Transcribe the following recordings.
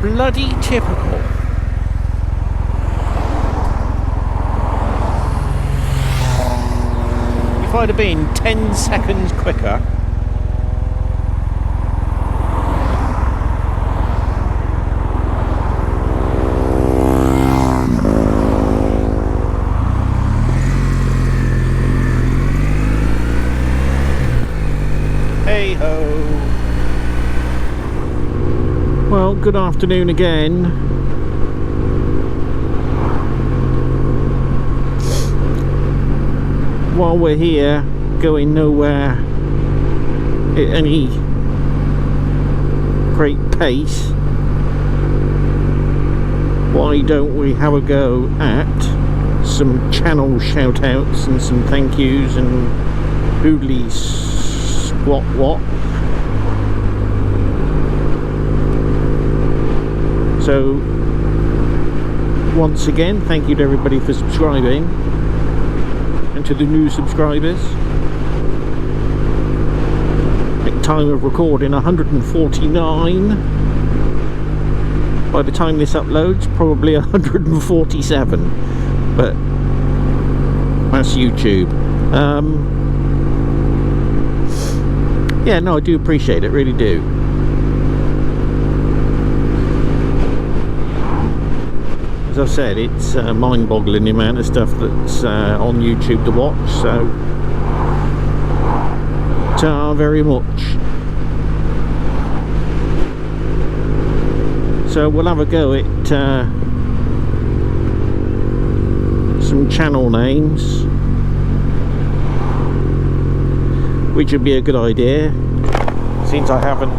bloody typical. If I'd have been 10 seconds quicker, hey ho. Well, good afternoon again. While we're here, going nowhere at any great pace, why don't we have a go at some channel shout outs and some thank yous and hoodly squat what. So once again, thank you to everybody for subscribing, and to the new subscribers. At time of recording, 149. By the time this uploads, probably 147, but that's YouTube. Yeah, no, I do appreciate it, really do. As I've said, it's mind-boggling the amount of stuff that's on YouTube to watch, so ta very much. So we'll have a go at some channel names, which would be a good idea, since I haven't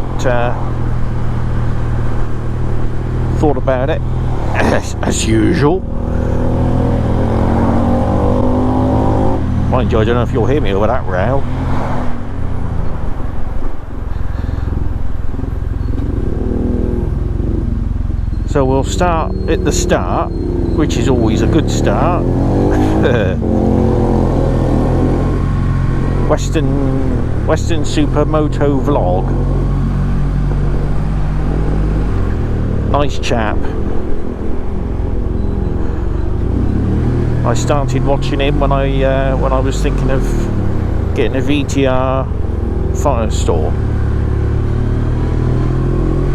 thought about it. As usual. Mind you, I don't know if you'll hear me over that row. So we'll start at the start, which is always a good start. Westonsupermotovlog. Nice chap. I started watching him when I was thinking of getting a VTR Firestorm.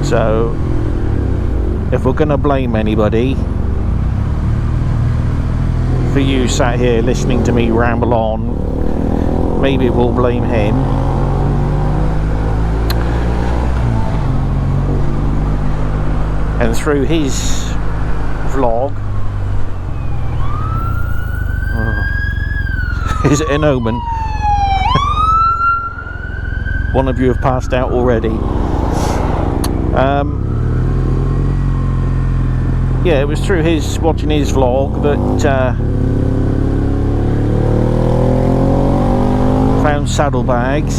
So if we're gonna blame anybody for you sat here listening to me ramble on, maybe we'll blame him. And through his vlog, is it an Omen? One of you have passed out already. Yeah, it was through watching his vlog that found Saddlebags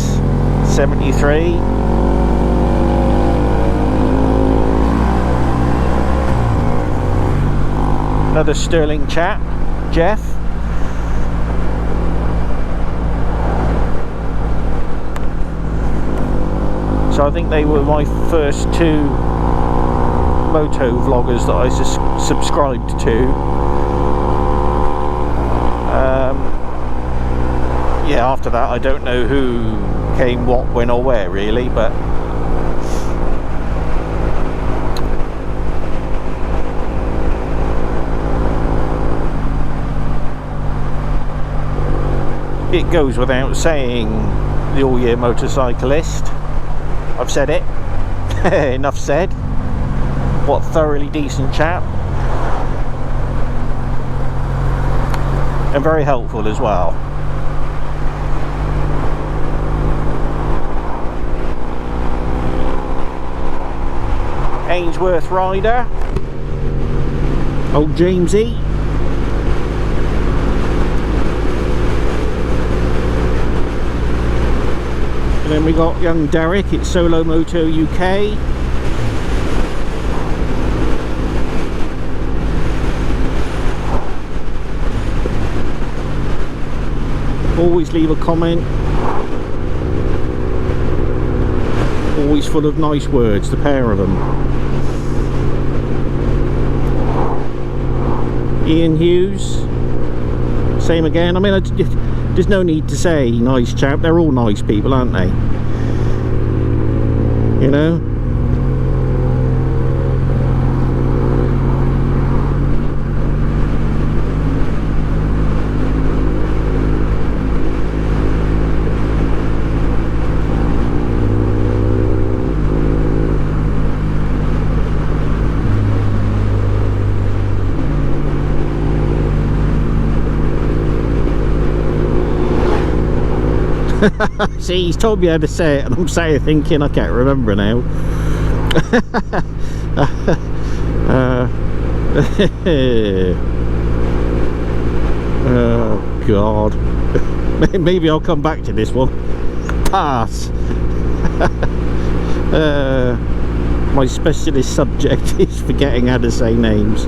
73. Another sterling chap, Jeff. So I think they were my first two moto vloggers that I subscribed to. Yeah, after that I don't know who came, what, when or where really, but it goes without saying, the All Year Motorcyclist. I've said it. Enough said. What thoroughly decent chap. And very helpful as well. Ainsworth Rider. Old Jamesy. And then we got young Derek at Solo Moto UK. Always leave a comment. Always full of nice words, the pair of them. Ian Hughes, same again. I mean, there's no need to say nice chap, they're all nice people, aren't they? You know? See, he's told me how to say it, and I'm sat here thinking I can't remember now. Oh God. Maybe I'll come back to this one. Pass. My specialist subject is forgetting how to say names.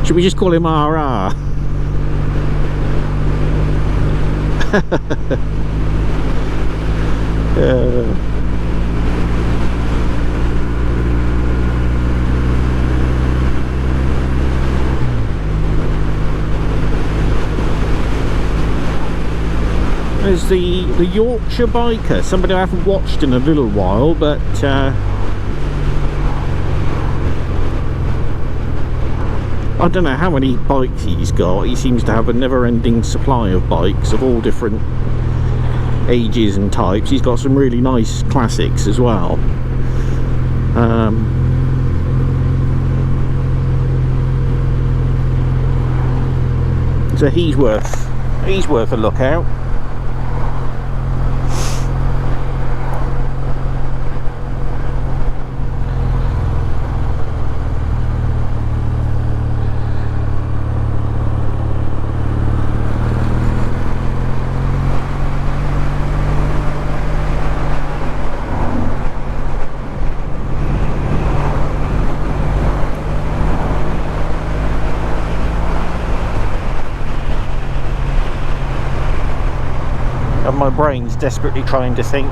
Should we just call him RR? There's the Yorkshire Biker, somebody I haven't watched in a little while, but I don't know how many bikes he's got. He seems to have a never-ending supply of bikes of all different ages and types. He's got some really nice classics as well. So he's worth a look out. And my brain's desperately trying to think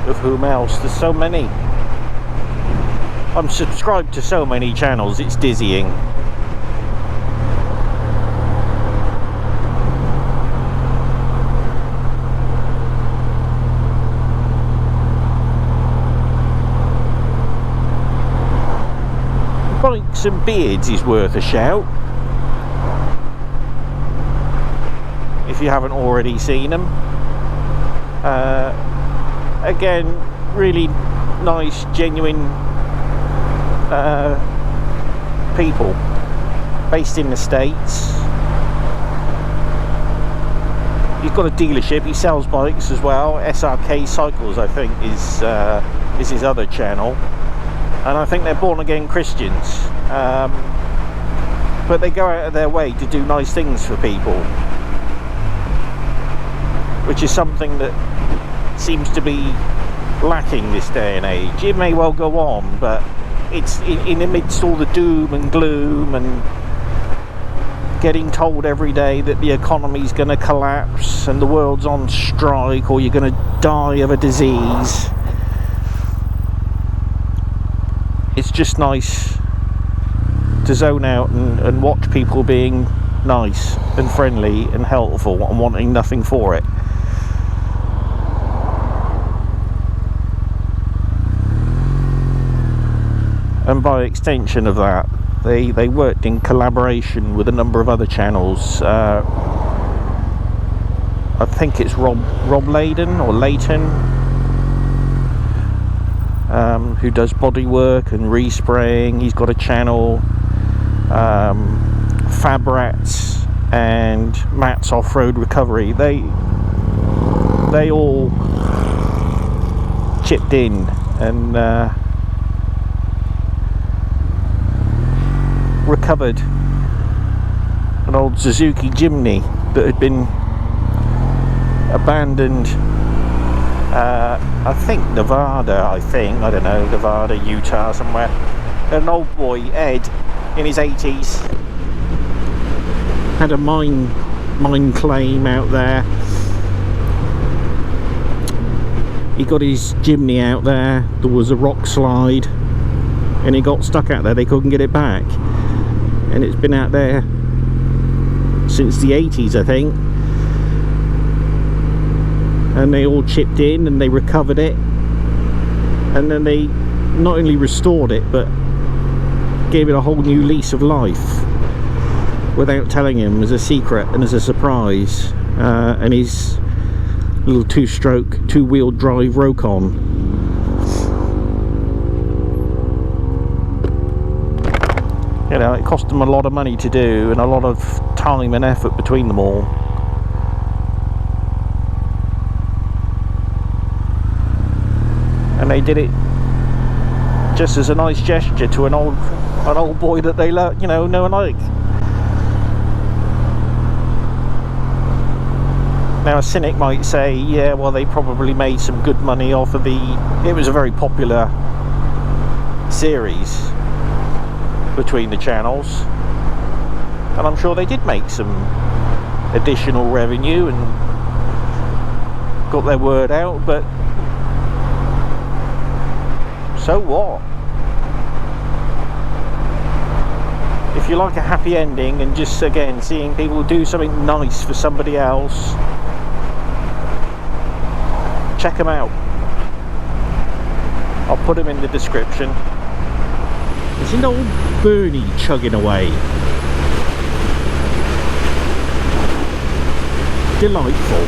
of whom else. There's so many. I'm subscribed to so many channels, it's dizzying. Bikes and Beards is worth a shout. If you haven't already seen them. Again, really nice, genuine people based in the States. He's got a dealership, he sells bikes as well. Srk Cycles, I think, is his other channel, and I think they're born again Christians, but they go out of their way to do nice things for people, which is something that seems to be lacking this day and age. It may well go on, but it's in amidst all the doom and gloom and getting told every day that the economy's going to collapse and the world's on strike or you're going to die of a disease. It's just nice to zone out and watch people being nice and friendly and helpful and wanting nothing for it. And by extension of that, they worked in collaboration with a number of other channels. I think it's Robby Layton or Layton, who does body work and respraying. He's got a channel. Fab Rats and Matt's Offroad Recovery. They all chipped in and recovered an old Suzuki Jimny that had been abandoned. I think Nevada, I don't know, Nevada, Utah, somewhere. An old boy, Ed, in his 80s, had a mine claim out there, he got his chimney out there. There was a rock slide and he got stuck out there. They couldn't get it back, and it's been out there since the 80s, I think. And they all chipped in and they recovered it, and then they not only restored it but gave it a whole new lease of life without telling him, as a secret and as a surprise. And his little two-stroke, two-wheel drive Rokon. You know, it cost them a lot of money to do, and a lot of time and effort between them all. And they did it just as a nice gesture to an old boy that they love, you know and like. Now a cynic might say, yeah, well, they probably made some good money off of it was a very popular series between the channels, and I'm sure they did make some additional revenue and got their word out, but so what? If you like a happy ending and just, again, seeing people do something nice for somebody else, check them out. I'll put them in the description. Isn't old Bernie chugging away? Delightful.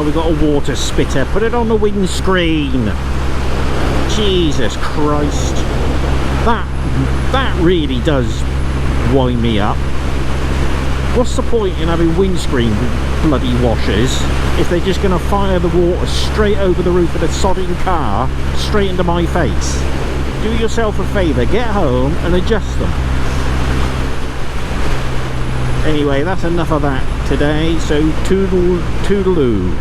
We've got a water spitter. Put it on the windscreen. Jesus Christ. That really does wind me up. What's the point in having windscreen bloody washers if they're just going to fire the water straight over the roof of the sodding car, straight into my face? Do yourself a favour, get home and adjust them. Anyway, that's enough of that today, so toodaloo.